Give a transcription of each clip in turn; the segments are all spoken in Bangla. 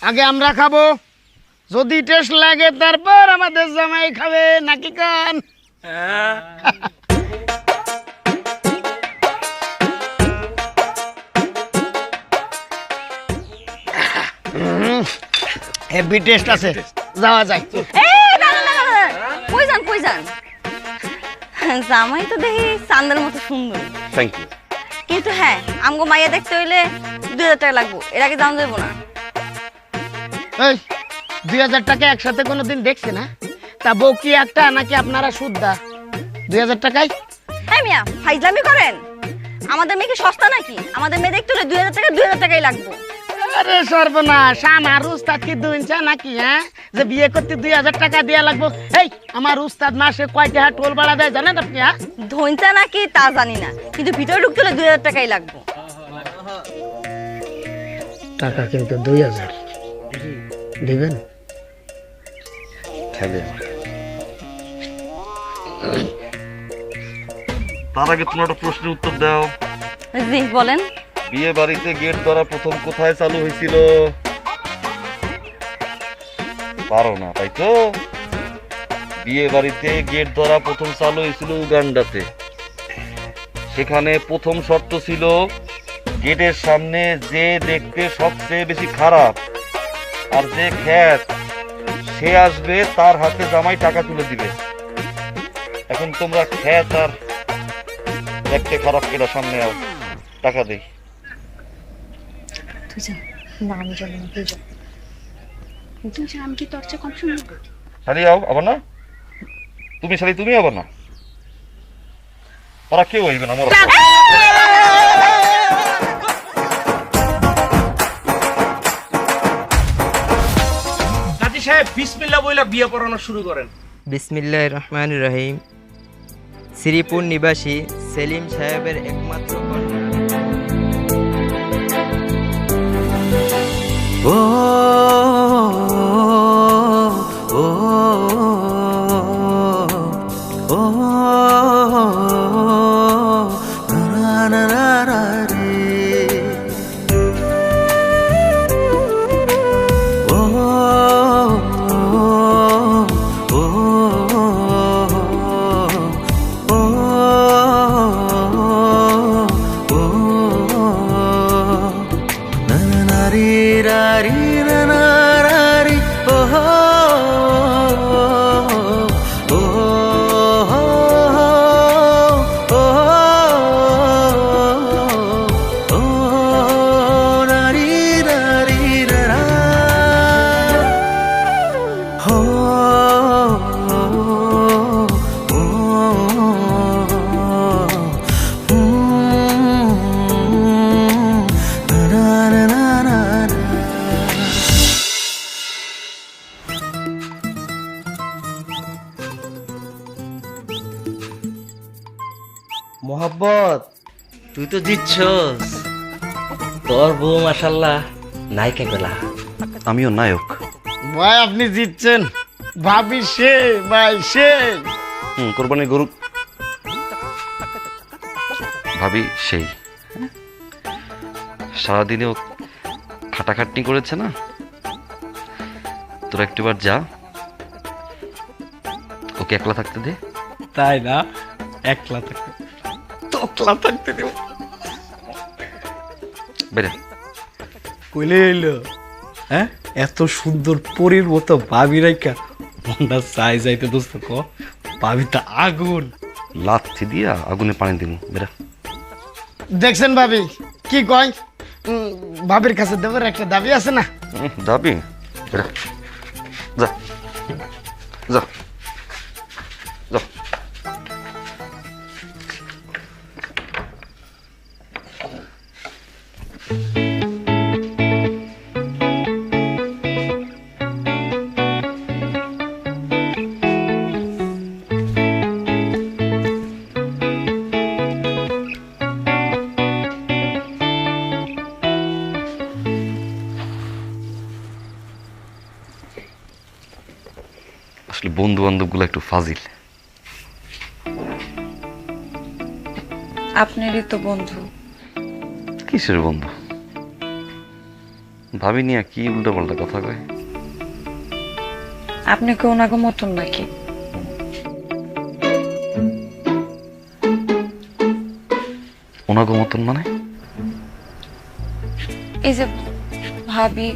আগে আমরা খাবো, যদি টেস্ট লাগে তারপর আমাদের জামাই খাবে, নাকি কান? হেভি টেস্ট আছে, যাওয়া যায়। কই যান? জামাই তো দেখি চান্দের মতো সুন্দর, থ্যাংক ইউ। কিন্তু হ্যাঁ আমগো মাইয়া দেখতে হইলে 2000 টাকা লাগবো, এর আগে দাম দেবো না। এই 2000 টাকা একসাথে কোনোদিন দেখছে না? তা বউ কি একটা নাকি আপনারা শুদ্ধা? 2000 টাকায়? হ্যাঁ মিয়া ফাইজলামি করেন? আমাদের মেয়ে কি সস্তা নাকি? আমাদের মেয়ে দেখতে হলে 2000 টাকাই লাগবো। আরে সর্বনাশ, আমার উস্তাদ কি দুইঞ্চা নাকি? হ্যাঁ, যে বিয়ে করতে 2000 টাকা দেয়া লাগবো? এই আমার উস্তাদ মাসে কয় টাকা টোল ভাড়া দেয় জানেন আপনি? হ্যাঁ, ধৈঞ্চা নাকি তা জানি না, কিন্তু ভিতরে ঢুকতে হলে 2000 টাকাই লাগবো। টাকা কিন্তু 2000 দিবেন? তার আগে তুমি একটা প্রশ্নের উত্তর দাও। জি বলেন। বিয়ে বাড়িতে গেট ধরা প্রথম কোথায় চালু হয়েছিল? পারো না তাই তো? বিয়ে বাড়িতে গেট ধরা প্রথম চালু হয়েছিল উগান্ডাতে। সেখানে প্রথম শর্ত ছিল গেটের সামনে যে দেখতে সবচেয়ে বেশি খারাপ আর যে খ্যাত সে আসবে, তার হাতে জামাই টাকা তুলে দিবে। এখন তোমরা খ্যাত আর দেখতে খারাপ কেটা সামনে আও, টাকা দেই। শাড়ি আও, আবার না তুমি, শাড়ি তুমি আবার না, ওরা কেউ হইবে না। আমার কাজী সাহেব বিসমিল্লাহ বইলা বিয়ে পড়ানো শুরু করেন। বিসমিল্লাহির রহমানির রহিম। শ্রীপুর নিবাসী সেলিম সাহেবের একমাত্র কন্যা। ও ও ও না না না রে ও মোহাব্বত, তুই তো জিতছস। তোর বউ মাশাআল্লাহ নায়িকা গলা। আমিও নায়ক। ভাই আপনি জিতছেন, ভাবি সে ভাই সে। কোরবানির গরু ভাবি সেই সারাদিনেও খাটাখাটনি করেছে না। তোরা একটুবার যা, ওকে একলা থাকতে দে। তাই না? একলা থাকতে তকলা থাকতে দেব। বেরে কইলে এলো হ্যাঁ, এত সুন্দর পরীর মতো ভাবি রাইকা মনটা চাই যাইতে। দোস্ত ক ভাবি তা আগুন, লাথি দিয়া আগুনে পানি দিব। বেরা দেখছেন ভাবি কি কয়? ভাবির কাছে দেবার একটা দাবি আছে না? যাবি? বেরা যা যা যা। আসলে বন্ধু বান্ধব গুলো একটু ফাজিল। আপনারই তো বন্ধু। কিসের বন্ধু? ভাবি নিয়ে কি উল্টো পাল্টা কথা কয়। আপনি কি ওনাকে মতন নাকি? ওনাগো মতন মানে? এই যে ভাবি,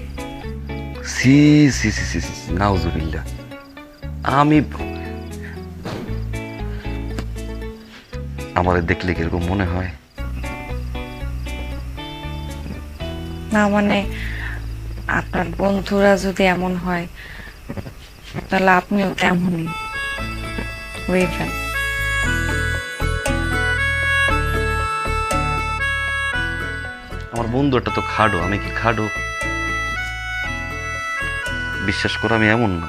সি সি সি সি সি নাউজুবিল্লাহ। আমি আমারে দেখলে কিরকম মনে হয়? না মানে আপনার বন্ধুরা যদি এমন হয় তাহলে আপনিও তেমনই হইবেন। আমার বন্ধু একটা তো খাডো, আমি কি খাডো? বিশ্বাস করো আমি এমন না।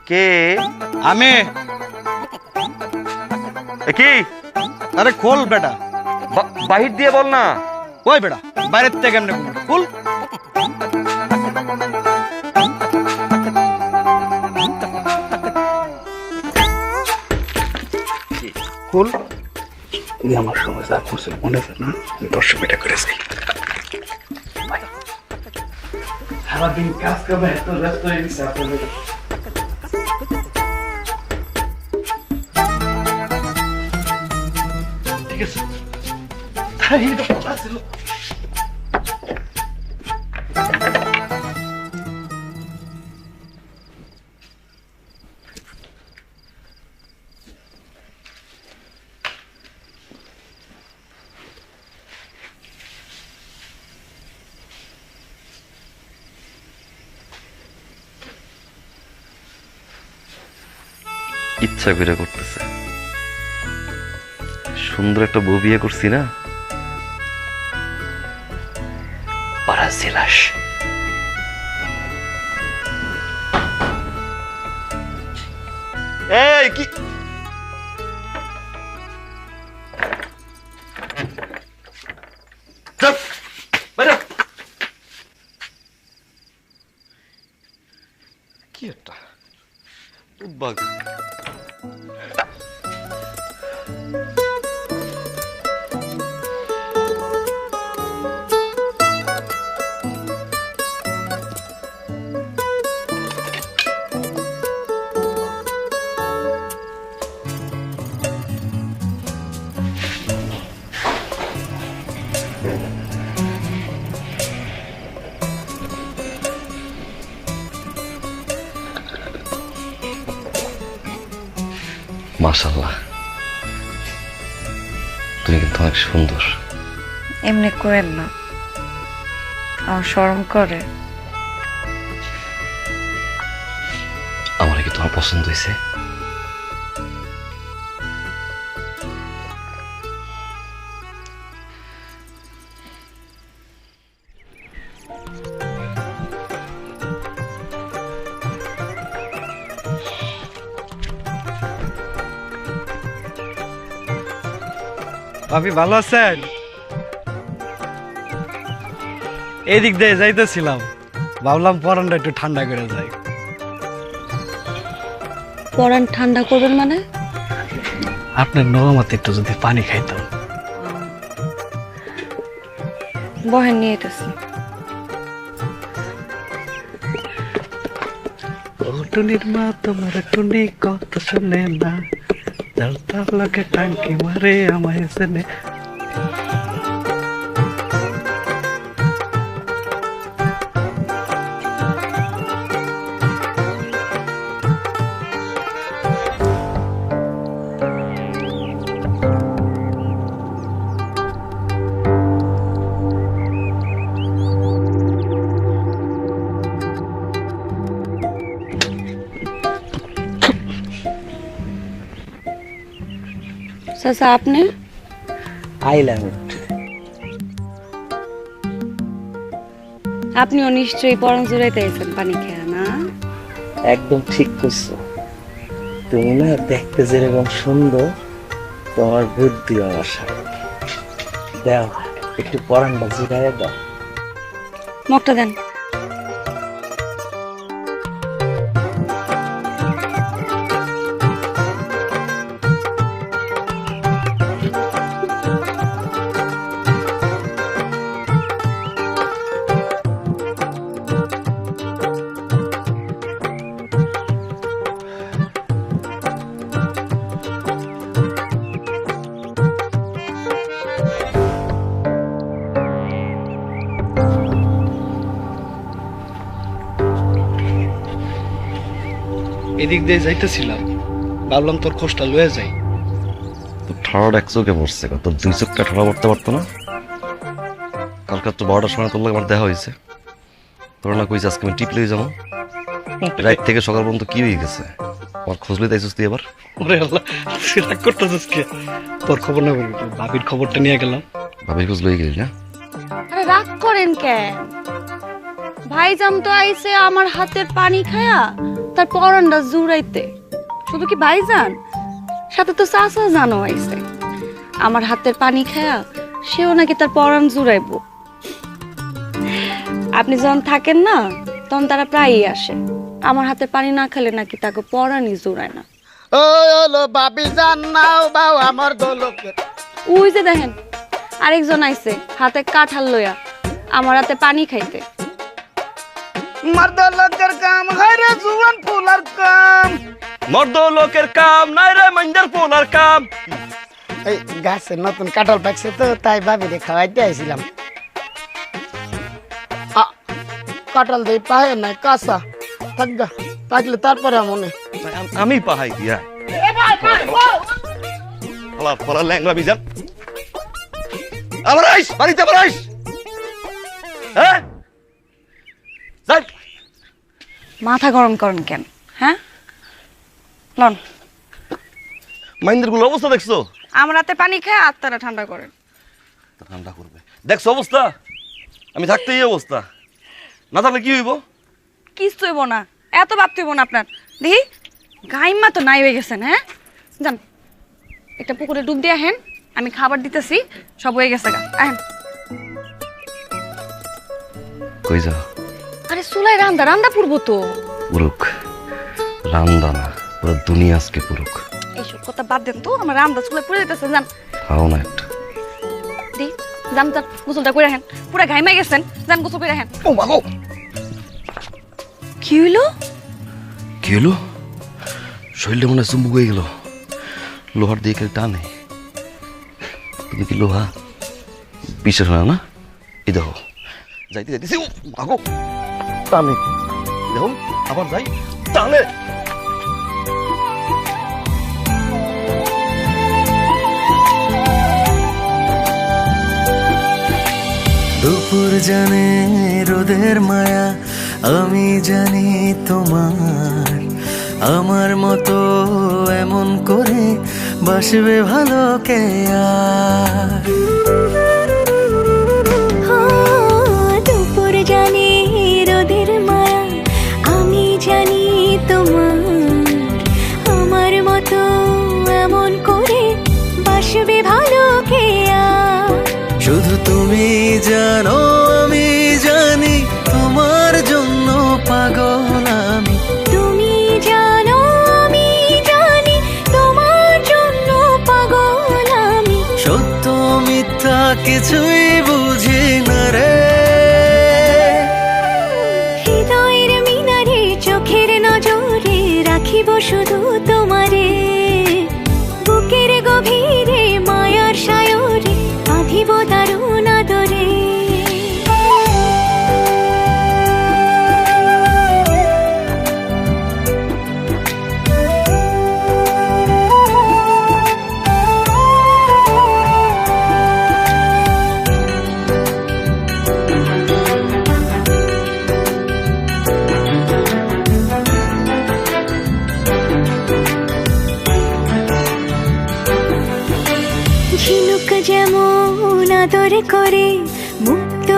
কে? আমি। কি? আরে খোল বেটা। বাহির দিয়ে বল না। ওই বেটা বাইরের থেকে কেমনে খোল? খোল। এই আমার সময় যা করছে মনে আছে না? 10 মিনিট করেছি। সারাদিন কাজ করবে, এত ব্যস্ত হয়ে গেছে আপনাদের। ঠিক আছে, তাই তো কথা ছিল। ইচ্ছা করে করতেছে। সুন্দর একটা বউ বিয়ে করছি না? পারা জেলাস। এই কি চুপ, বাইরে। কি একটা উদ্বাগ। মাশাআল্লাহ, তুমি কিন্তু অনেক সুন্দর। এমনি করেন না, আমার শরম করে। আমার কি তোমার পছন্দ হয়েছে? ভাবি ভালো আছেন? এদিক দিয়ে যাইতেছিলাম, ভাবলাম পরানটা একটু ঠান্ডা করে যাই। পরান ঠান্ডা করবেন মানে? আপনার নরমাতে একটু যদি পানি খাইতাম। বহেন নিয়ে এতেছি। টুনির মা তোমার টুনি কত শুনে না, তার লোকে টাঙ্কি মারে আমায় শুনে। চাচা আপনি? আইলাম। আপনিও নিশ্চয়ই পরান জুড়াইতে আইছেন পানি খেয়া, না? একদম ঠিক করছো। তুমি না দেখতে যেরকম সুন্দর, তোমার বুদ্ধি আমার সাথে। দাও একটু পরানটা জিরাইয়া দাও। মগটা দেন। এদিক দিয়ে যাইতেছিলাম, ভাবলাম তোর খোঁজটা লয়ে যাই। তোর ঠাড়াটা এক চোখে পড়ছে, তোর দুই চোখটা ঠাড়া পড়তে পারতো না? কালকে তো 12টার সময় তোর লাগে আমার দেখা হয়েছে, তোর না কইছে আজকে আমি টিপ লয়ে যাবো। রাত থেকে সকাল পর্যন্ত কি হয়ে গেছে? আমার খোঁজ লইতে আইছিস তুই এবার? ওরে আল্লাহ, রাগ করতেছিস কে? তোর খবর না বলি, ভাবির খবরটা নিয়ে গেলাম। ভাবির খোঁজ লই গেলি না? আরে রাগ করেন কেন? ভাইজান তো আইছে আমার হাতের পানি খায়া তার পরানটা জুড়াইতে। শুধু কি ভাইজান, সাথে তো চাচা জানো আইছে আমার হাতের পানি খায়া, সেও নাকি তার পরান জুড়াইবো। আপনি যখন থাকেন না তখন তারা প্রায়ই আসে, আমার হাতের পানি না খেলে নাকি তাকে পরানই জুড়ায় না। ওই হলো বাবি জান নাও বাও আমার দোলকের। ওই যে দেখেন আরেকজন আইছে হাতে কাঁঠাল লইয়া আমার হাতে পানি খাইতে। মর্দ লোকের কাম হয় রে জুয়ান ফুলার কাম। মর্দ লোকের কাম নাই রে মাইন্দার পোলার কাম। এই গাছে নতুন কাঁঠাল পাকছে তো তাই ভাবিরে খাওয়াইতে আইছিলাম। কাঁঠাল দেই পাহে নাই কাঁচা থাকগা, পাকলে তারপরে মনে আমি পাহাই দিয়া আলাপ করা ল্যাংরা বিজান। আবার আইস বাড়িতে, আবার আইস। হ্যাঁ যাই। মাথা গরম করেন কেন? হ্যাঁ লন, মাইন্দের গুলো অবস্থা দেখছো? আমার হাতে পানি খায় আত্মারা ঠান্ডা করেন। ঠান্ডা করবে দেখছো অবস্থা? আমি থাকতে এই অবস্থা, না থাকলে কি হইব? কিছু হইব না, এত ভাবতে হইব না আপনার। দেখি গাইমা তো নাই হয়ে গেছেন। হ্যাঁ যান একটা পুকুরে ডুব দিয়ে আহেন, আমি খাবার দিতেছি, সব হয়ে গেছে গা। আহেন। কই যা? আরে চুলাই রান্দা রান্দা পুরবো তো। পুরুক রান্দা না, পুরো দুনিয়া আজকে পুরুক। এইসব কথা বাদ দেন তো, আমার রান্দা চুলাই পুড়ে যেতেছে। যান খাও না একটা। দি যান যান, গোসলটা করে আহেন, পুরা ঘাইমাই গেছেন, যান গোসল করে আহেন। ও বাগো, কি হইলো? কি হলো? শরীরটা মনে হয় চুম্বুক হয়ে গেল, লোহার দিয়ে কেউ টানে। তুমি কি লোহা? বিশ্বাস হয় না? এই দেখো যাইতে যাইতেছি, ও বাগো টানে, দেখো আবার যাই টানে। দুপুর জানে রোদের মায়া, আমি জানি তোমার। আমার মতো এমন করে বাসবে ভালো কে আর? দুপুর জানে রোদের মায়া, আমি জানি তোমার। আমার মতো এমন করে বাসবে ভালো কে আর? শুধু তুমি জানো আমি জানি, তোমার জন্য পাগল আমি। তুমি জানো আমি জানি, তোমার জন্য পাগল আমি। সত্য মিথ্যা কিছুই বুঝি না রে। হৃদয়ের মিনারে চোখের নজরে রাখিব শুধু তোমারে। বুকের গভীরে মায়ার সায়রে বাঁধিব দারুণ আদরে। ঝিনুক যেমন আদর করে মুক্ত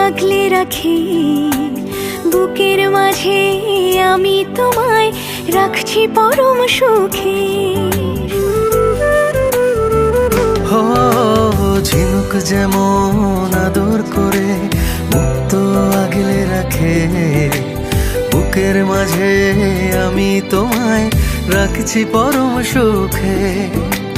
আগলে রাখি, বুকের মাঝে আমি তোমায় রাখছি পরম সুখে। হো ঝিনুক যেমন আদর করে মুক্ত আগলে রাখে, বুকের মাঝে আমি তোমায় রাখছি পরম সুখে।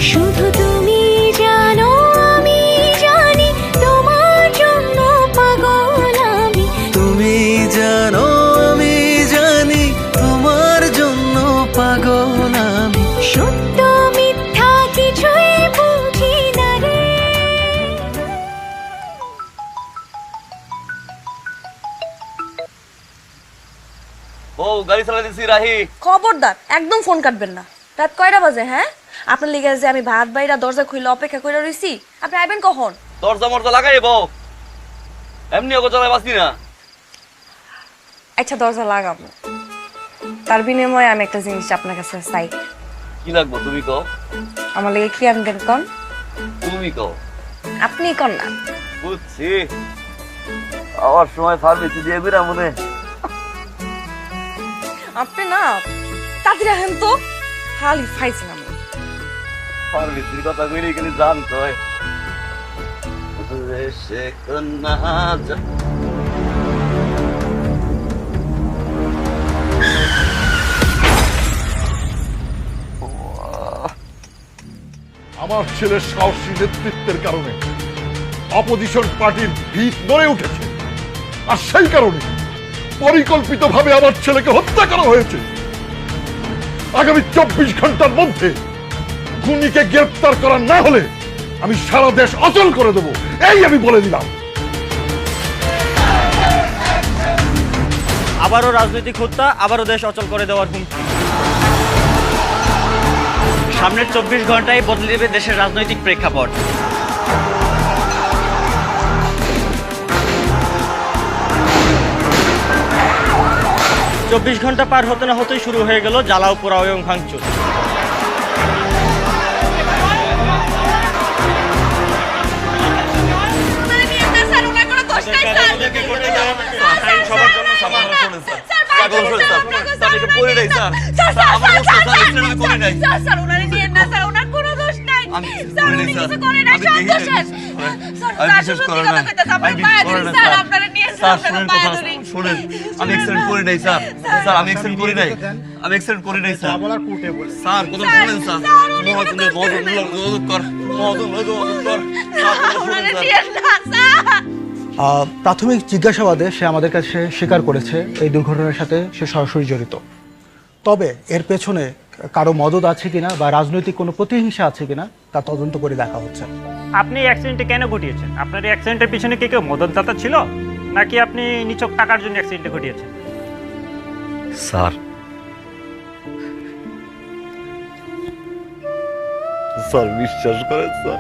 শুধু তুমি জানো আমি জানি, তোমার জন্য পাগল আমি। তুমি জানো আমি জানি, তোমার জন্য পাগল আমি। সত্য মিথ্যা কিছুই বুঝি না রে। ও গাড়ি গাড়ি চালাইতেছি রাহি। খবরদার একদম ফোন কাটবেন না। রাত কয়টা বাজে? হ্যাঁ, আপনার লিগে যে আমি ভাত বাইরা দরজা খুলে অপেক্ষা করে রইছি, আপনি আইবেন কখন? দরজা মরজা লাগাই বউ, এমনি ওকে চালাই বাঁচি না। আচ্ছা দরজা লাগাবো, তার বিনিময়ে আমি একটা জিনিস আপনার কাছে চাই। কি লাগবো তুমি কও? আমার লিগে কি আনবেন কন? তুমি কও। আপনি কন না। বুঝছি, আবার সময় ফার্মেসি দিয়ে বেরা মনে। আপনি না তাড়াতাড়ি আহেন তো, খালি ফাইছিলাম। ফার্মেসির কথা কইলে খালি জান কয় সে কন্যা। আমার ছেলের সাহসী নেতৃত্বের কারণে অপোজিশন পার্টির ভিত নড়ে উঠেছে, আর সেই কারণে পরিকল্পিতভাবে আমার ছেলেকে হত্যা করা হয়েছে। আগামী 24 ঘন্টার মধ্যে খুনিকে গ্রেফতার করা না হলে আমি সারা দেশ অচল করে দেব, এই আমি বলে দিলাম। আবারও রাজনৈতিক হত্যা, আবারও দেশ অচল করে দেওয়ার হুমকি। সামনের 24 ঘন্টায় বদলে দেবে দেশের রাজনৈতিক প্রেক্ষাপট। চব্বিশ ঘন্টা পার হতে না হতেই শুরু হয়ে গেল জ্বালাও পোড়াও এবং ভাঙচুর। প্রাথমিক জিজ্ঞাসাবাদে সে আমাদের কাছে স্বীকার করেছে এই দুর্ঘটনার সাথে সে সরাসরি জড়িত। তবে এর পেছনে কারো মদত আছে কিনা বা রাজনৈতিক কোনো প্রতিহিংসা আছে কিনা তা তদন্ত করে দেখা হচ্ছে। আপনি অ্যাক্সিডেন্টে কেন ঘটিয়েছেন? আপনার এই অ্যাক্সিডেন্টের পিছনে কে কেউ মদতদাতা ছিল, নাকি আপনি নিছক টাকার জন্য অ্যাক্সিডেন্টে ঘটিয়েছেন? স্যার, স্যার বিশ্বাস করেন স্যার,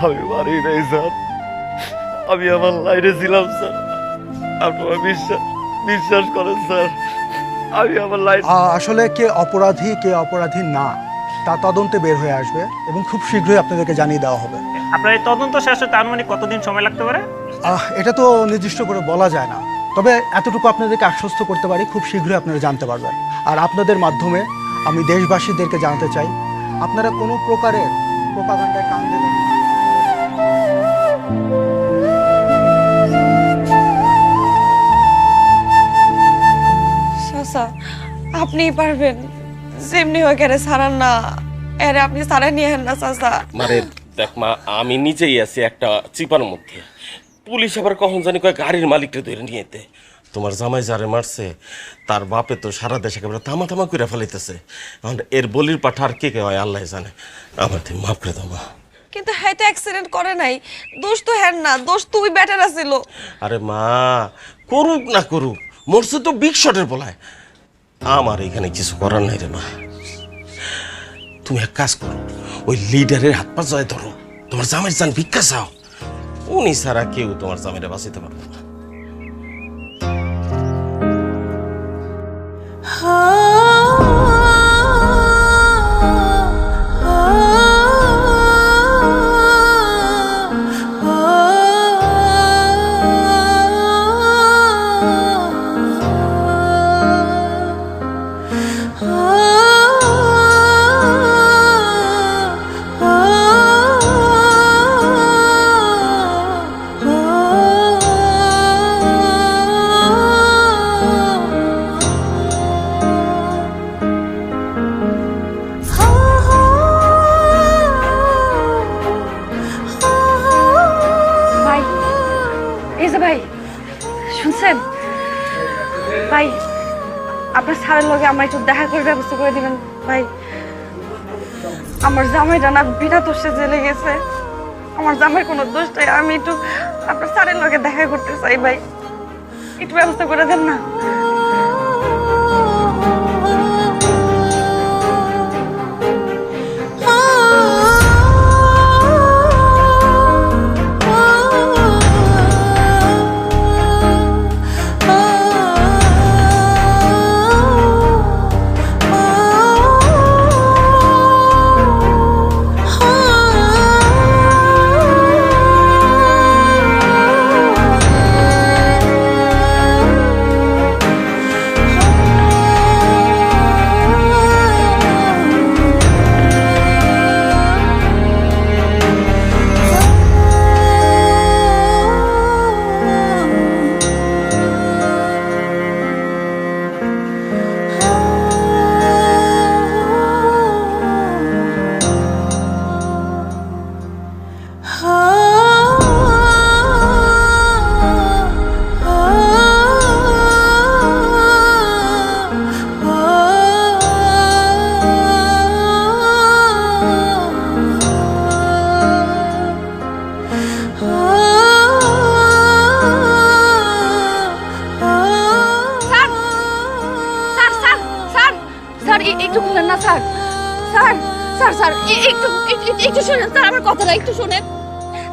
আমি বাড়ি নাই স্যার, আমি আমার লাইনে ছিলাম স্যার। আপনারা বিশ্বাস করেন স্যার, আমি আমার লাইন। আসলে কে অপরাধী কে অপরাধী না তা তদন্তে বের হয়ে আসবে এবং খুব শীঘ্রই আপনাদেরকে জানিয়ে দেওয়া হবে। আপনার এই তদন্ত শেষ হতে আনুমানিক কতদিন সময় লাগতে পারে? এটা তো নির্দিষ্ট করে বলা যায় না, তবে এতটুকু আপনাদেরকে আশ্বস্ত করতে পারি খুব শীঘ্রই আপনারা জানতে পারবেন। আর আপনাদের মাধ্যমে আমি দেশবাসীদেরকে জানাতে চাই, আপনারা কোনো প্রকারের প্রোপাগান্ডায় কান দেবেন না। আপনিই পারবেন, যেমনি হয় কেন সারান না, এরে আপনি সারা নিয়ে হেন না চাচা। মারে দেখ মা, আমি নিজেই আছি একটা চিপার মধ্যে। পুলিশ আবার কখন জানি কয় গাড়ির মালিকটা ধরে নিয়ে যেতে। তোমার জামাই যারে মারছে তার বাপে তো সারা দেশে একেবারে থামা থামা করে ফেলাইতেছে। এখন এর বলির পাঠা আর কে হয় আল্লাহ জানে। আমার তুই মাফ করে দাও মা। কিন্তু হ্যাঁ তো অ্যাক্সিডেন্ট করে নাই, দোষ তো হ্যাঁ না, দোষ তুই বেটার আছিল। আরে মা, করুক না করুক, মরছে তো বিগ শটের বলায়। আমার এখানে কিছু করার নাই রে মা। তুমি এক কাজ করো, ওই লিডারের হাত পা জয় ধরো, তোমার জামাইয়ের জান ভিক্ষা চাও। উনি ছাড়া কেউ তোমার জামাইটা বাঁচাতে পারবে না। ভাই, আপনার স্যারের লগে আমার একটু দেখা করে ব্যবস্থা করে দিবেন ভাই। আমার জামাইটা না বিনা দোষে জেলে গেছে, আমার জামাইয়ের কোনো দোষ নাই। আমি একটু আপনার স্যারের লগে দেখা করতে চাই ভাই। একটু ব্যবস্থা করে দেন না। একটু বলেন না স্যার, স্যার স্যার স্যার একটু একটু শুনেন স্যার, আমার কথাটা একটু শুনেন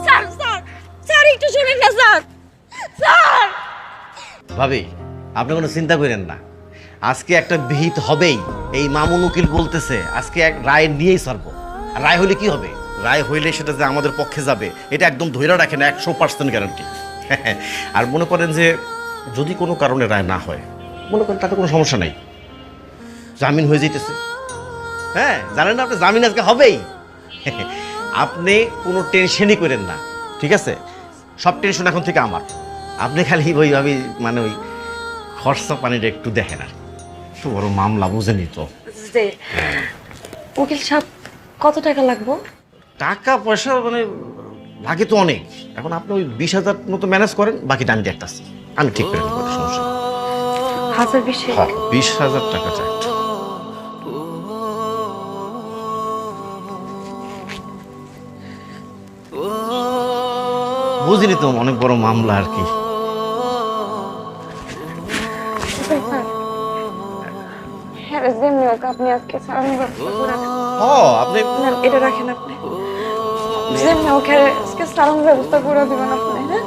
স্যার, স্যার স্যার একটু শুনেন না স্যার, স্যার। ভাবি আপনি কোনো চিন্তা করেন না, আজকে একটা বিহিত হবেই। এই মামুন উকিল বলতেছে আজকে এক রায় নিয়েই ছাড়বো। আর রায় হইলে কি হবে? রায় হইলে সেটা যে আমাদের পক্ষে যাবে এটা একদম ধৈর্য রাখেন, 100% গ্যারান্টি। আর মনে করেন যে যদি কোনো কারণে রায় না হয়, মনে করেন তাতে কোনো সমস্যা নাই, জামিন হয়ে যেতেছে। হ্যাঁ জানেন না আপনি, জামিন আজকে হবেই। আপনি কোনো টেনশনই করেন না, ঠিক আছে? সব টেনশন এখন থেকে আমার। আপনি খালি ওইভাবে মানে ওই খরচা পানিটা একটু দেখেন। আর একটু বড় মামলা বুঝেনি তো। উকিল সাহেব কত টাকা লাগবো? টাকা পয়সা মানে লাগে তো অনেক। এখন আপনি ওই 20,000 মতো ম্যানেজ করেন, বাকিটা আমি দেখতেছি, আমি ঠিক করে দেবো, সমস্যা নেই। 20,000 টাকা চাই। বুঝলি তো অনেক বড় মামলা আর কি। আপনি আজকে আপনি এটা রাখেন, আপনি ওকে আজকে সালামের ব্যবস্থা করে দিবেন আপনি। হ্যাঁ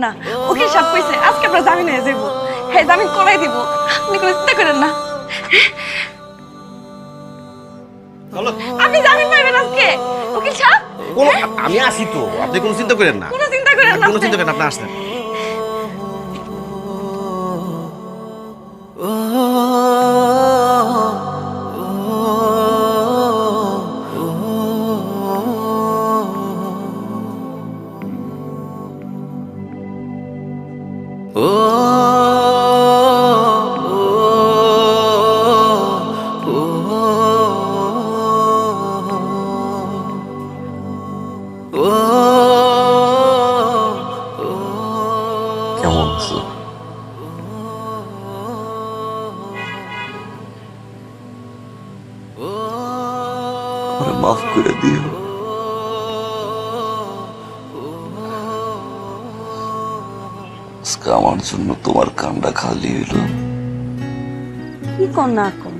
না, ওকে সব কইছে আজকে আমরা জামিন হয়ে যাবো। হ্যাঁ জামিন করাই দিব, আপনি কোনো চিন্তা করেন না। আপনি জামিন পাইবেন আজকে উকিল সাহেব। আমি আসি তো, আপনি কোনো চিন্তা করেন না, কোনো চিন্তা করেন না, কোনো চিন্তা করেন না, আপনি আসেন। কেমন আছো? আমারে মাফ করে দিও। আজকে আমার জন্য তোমার কান্ডা খালি হইল। কি কোন না কোন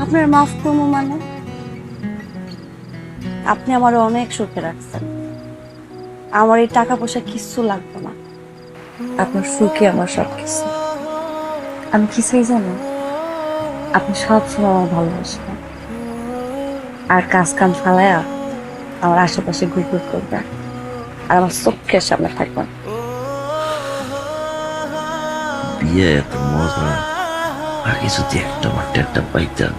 আপনার মাফ করবো মানে? আপনি আমার অনেক সুখে রাখছেন, আমার এই টাকা পয়সা কিচ্ছু লাগবে না, আপনার সুখে আমার সব কিছু। আমি কি চাই জানো? আপনি সবসময় আমার ভালোবাসবেন, আর কাজ কাম ফালায়া আমার আশেপাশে ঘুরঘুর করবেন, আর আমার চোখের সামনে থাকবেন। বিয়ে এত মজা, আগে যদি একটা মাঠে একটা পাইতাম,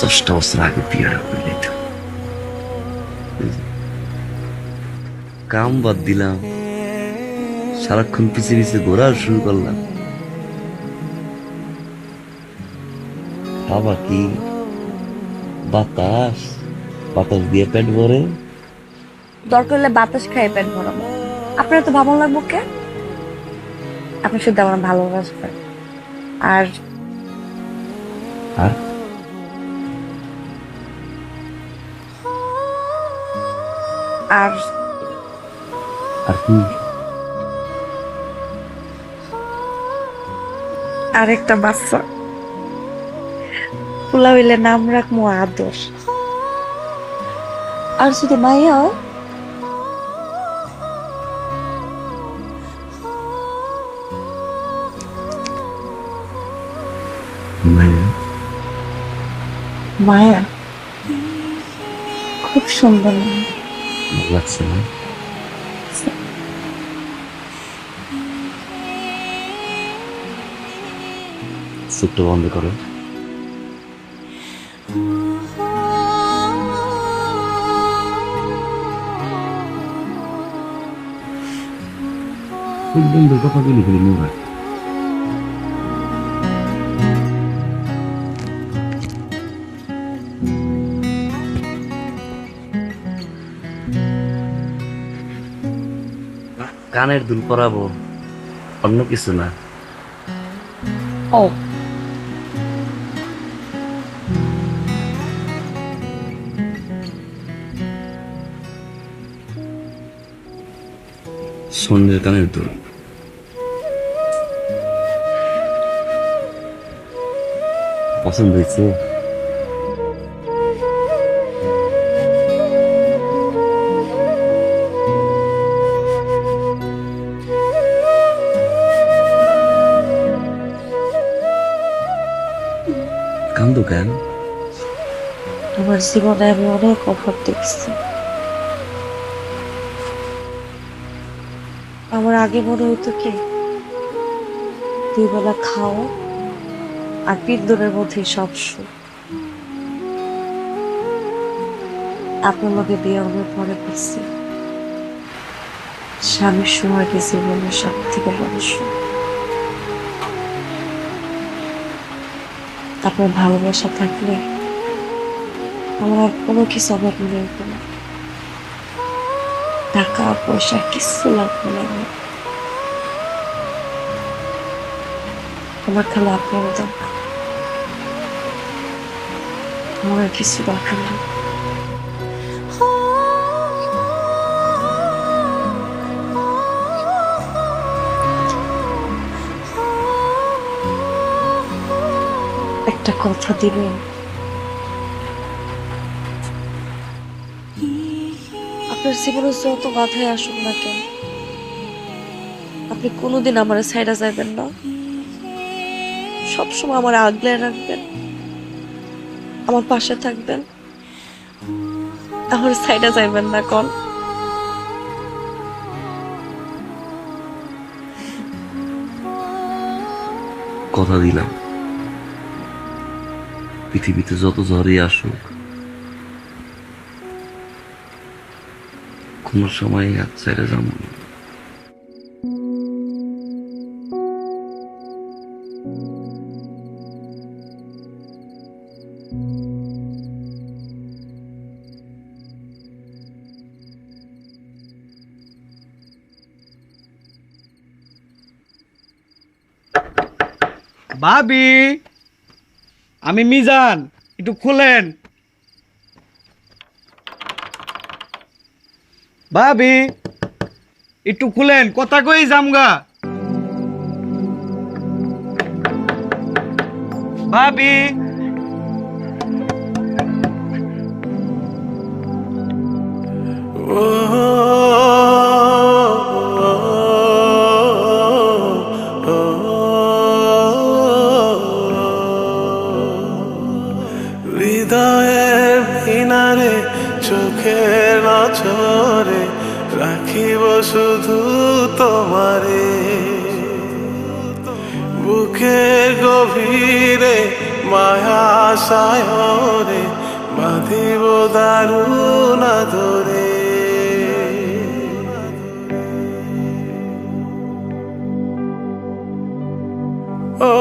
10টা বছর আগে বিয়েটা করে নিতাম। কাম বাদ দিলাম, সারাক্ষণ পিছিয়ে পিছিয়ে ঘোরা শুরু করলাম। খাবা কি? বাতাস? বাতাস দিয়ে পেট ভরে? দরকার হলে বাতাস খাই পেট ভরাবো। আপনার তো ভালো লাগবো কে? আপনি শুধু আমার ভালোবাসবেন। আর আর আর আর কি? আরেকটা বাচ্চা পোলা হইলে নাম রাখবো আদর। আর যদি মাইয়া হয়, মায়া? মায়া খুব সুন্দর নাম। ভালো লাগছে না? চোখটা বন্ধ করো। বন্ধুর কথা বলি বলি নোরা। কানের দুল পরাবো, অন্য কিছু না। ও সোনের কানের দুল। পছন্দ হয়েছে? কান্দো কেন? আমার জীবনে আমি অনেক অভাব দেখছি। আমার আগে মনে হইতো কি, দুই বেলা খাও আর পিন্দনের মধ্যে সব সুখ। আপনার লোকে বিয়ে হওয়ার পরে বুঝছি স্বামীর সময়কে জীবনের সব থেকে বড় সুখ। আপনার ভালোবাসা থাকলে আমার আর কোনো কিছু অভাব মনে হতো না। টাকা পয়সা কিছু লাগবে না আমার। আমার খালি আপনার দরকার, আমার আর কিছু দরকার নেই। একটা কথা দিবেন? আপনার জীবনে যত বাধায় আসুক না কেন, আপনি কোনোদিন আমার সাইডে যাবেন না। সবসময় আমার আগলে রাখবেন, আমার পাশে থাকবেন, আমার সাইডে যাইবেন না কোন। কথা দিলাম, পৃথিবীতে যত ঝড়ই আসুক কোন সময় হাত ছেড়ে যাবো না। ভাবি, আমি মিজান, একটু খুলেন। ভাবি একটু খুলেন, কথা কই জামগা। ভাবি হৃদয়ের কিনারে চোখের নজরে রাখিব শুধু তোমারে, বুকের গভীরে মায়া সায়রে বাঁধিব দারুণ আদরে। ও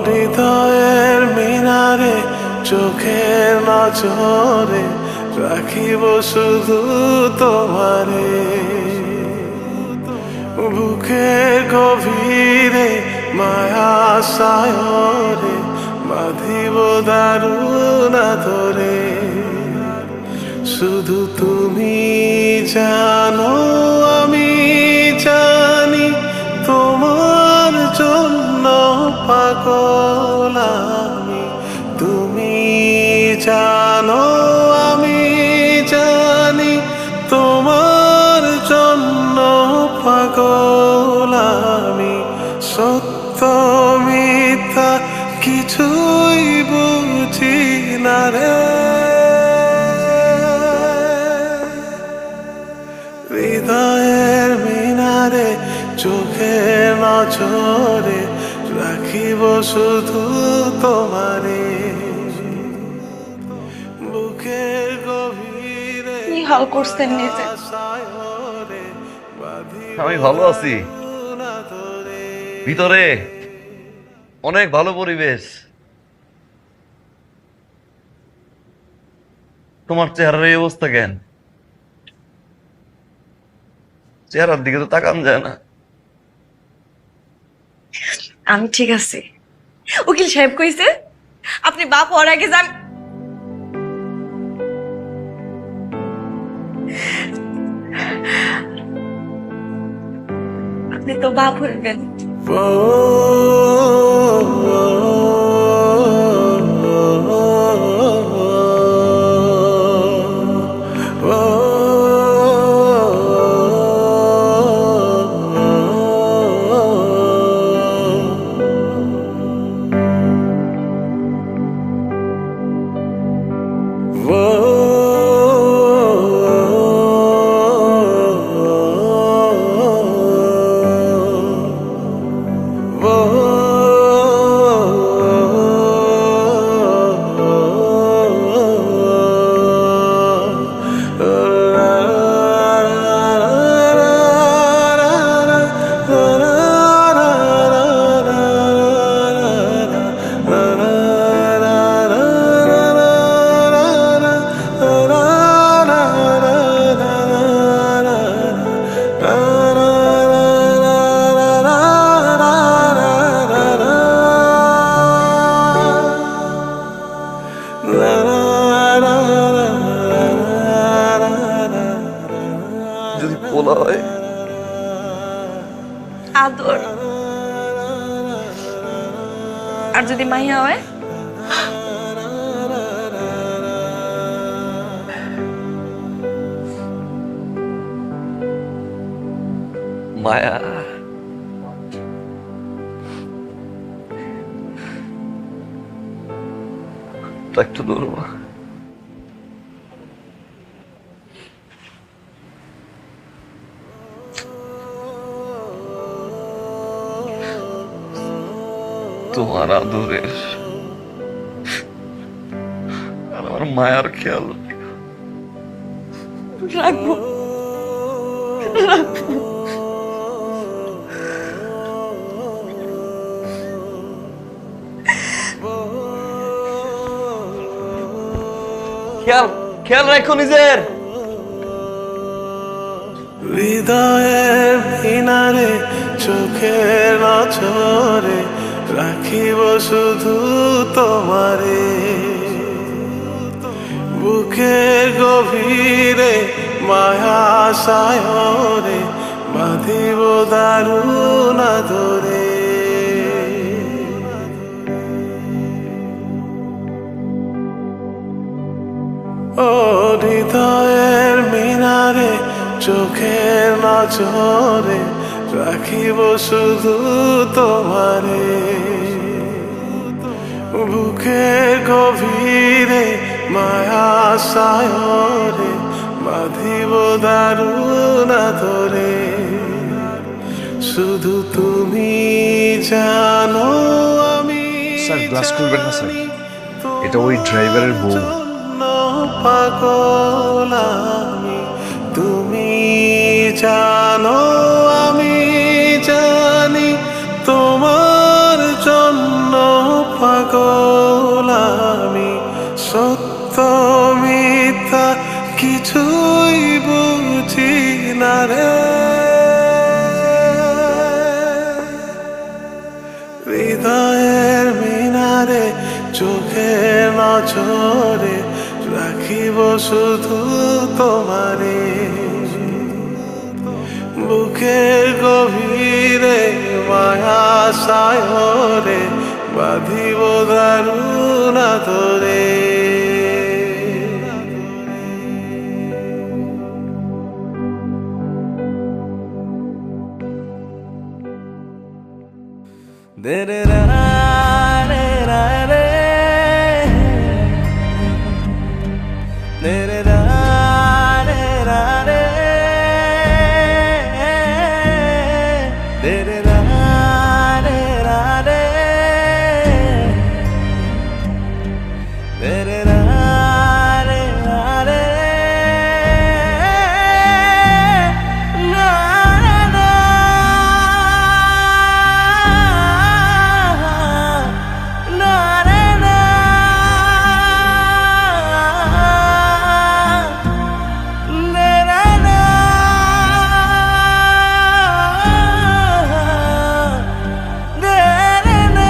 হৃদয়ের মিনারে চোখের নজরে রাখিব শুধু তোমারে বুকের গভীরে মায়া সায়রে বাঁধিব দারুণ আদরে শুধু তুমি জানো আমি জানি তোমার জন্য পাগল আমি তুমি জানো আমি জানি তোমার জন্য পাগল আমি সত্য মিথ্যা কিছুই বুঝি না রে হৃদয়ের মিনারে চোখের নজরে রাখিব শুধু তোমারে বুকের গভীরে কি হাল করছেন নিজে? আমি ভালো আছি, ভিতরে অনেক ভালো পরিবেশ। তোমার চেহারার এই অবস্থা কেন? চেহারার দিকে তো তাকান যায় না। আমি ঠিক আছে। উকিল সাহেব কইছে আপনি বাপ হওয়ার আগে যান। আপনি তো বাপ হইবেন। যদি পোলা হয় আদর, আর যদি মাইয়া হয় মায়া। একটু ধরবো। তোমার আদরের আর আমার মায়ার খেয়াল রাখবো রাখবো। খেয়াল খেয়াল রাখো নিজের। হৃদয়ের কিনারে চোখের নজরে রাখিব শুধু তোমারে বুকের গভীরে মায়া সায়রে বাঁধিব দারুণ আদরে ও হৃদয়ের মিনারে চোখের নজরে রাখিব শুধু তোমারে বুকের গভীরে মায়া সায়রে বাঁধিব দারুণ আদরে শুধু তুমি জানো আমি স্যার গ্লাস খুলবেন না স্যার, এটা ওই ড্রাইভারের বউ। পাগল আমি তুমি জানো আমি জানি তোমার জন্য পাগল আমি মিথ্যা কিছুই বুঝি না রে, হৃদয়ের মিনারে চোখের নজরে রাখিব শুধু তোমারে, বুকের গভীরে মায়া সায়রে বাঁধিব দারুণ আদরে। দে রে রা রে রা রে, দে রে রা রে রা রে, দে রে রা রে রা রে, দে রে রা রে রা রে, না রে না, না রে না, দে রে না, দে রে না।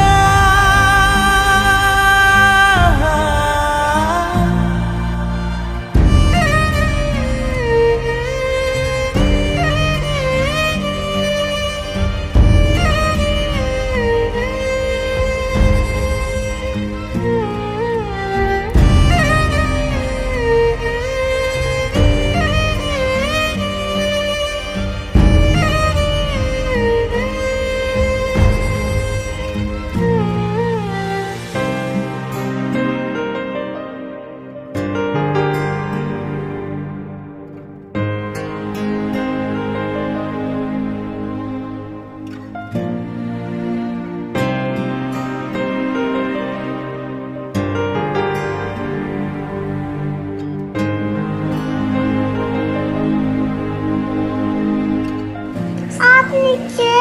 আপনি কে?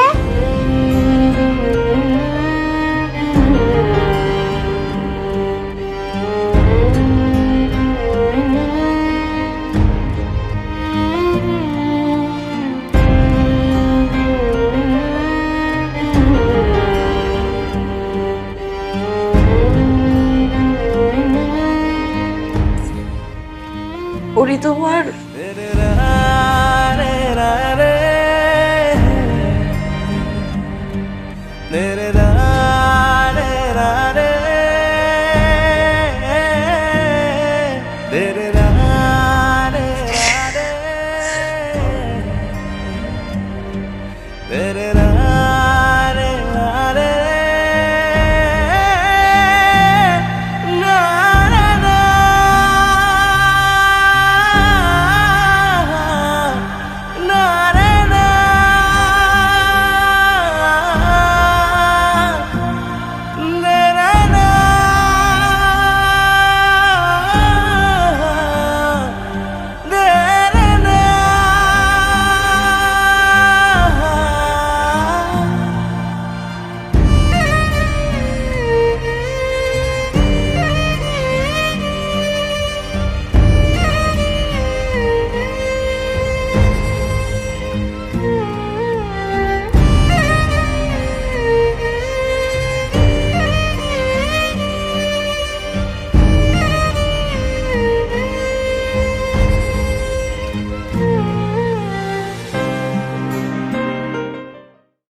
ওরি তোমার